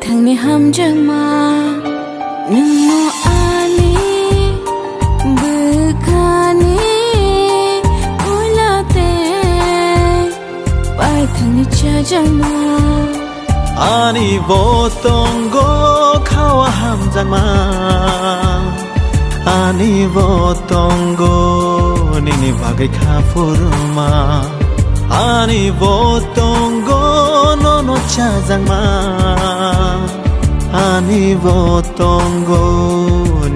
ทางนี้ห้ำจังมาหนึ่งโมอานีบึกคานีอุลาเตไปทางนี้จะจังมาอานีโบตงโกเขาห้ำจังมาอานีโบตงโกนี่บากคาฟูรมาอานีโบตงโกโนโนชาจังมาอานีโบตงโก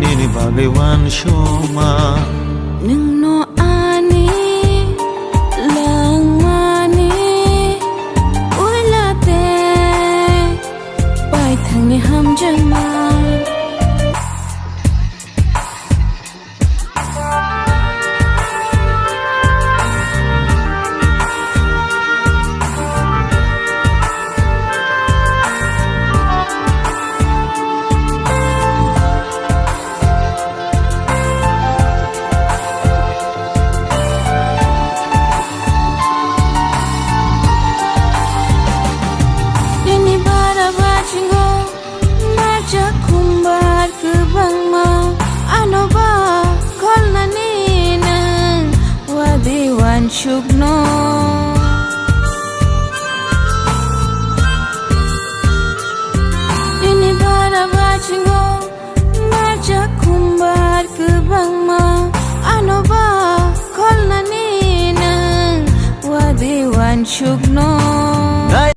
นี่บากวันโชมาหนึ่งโนอานีลังมานีอุลาเตไปทางนี้ห้ำจังมาShugno ini bara bachingo baca kumbar ke bangma anoba kolna nina wadiwan shugno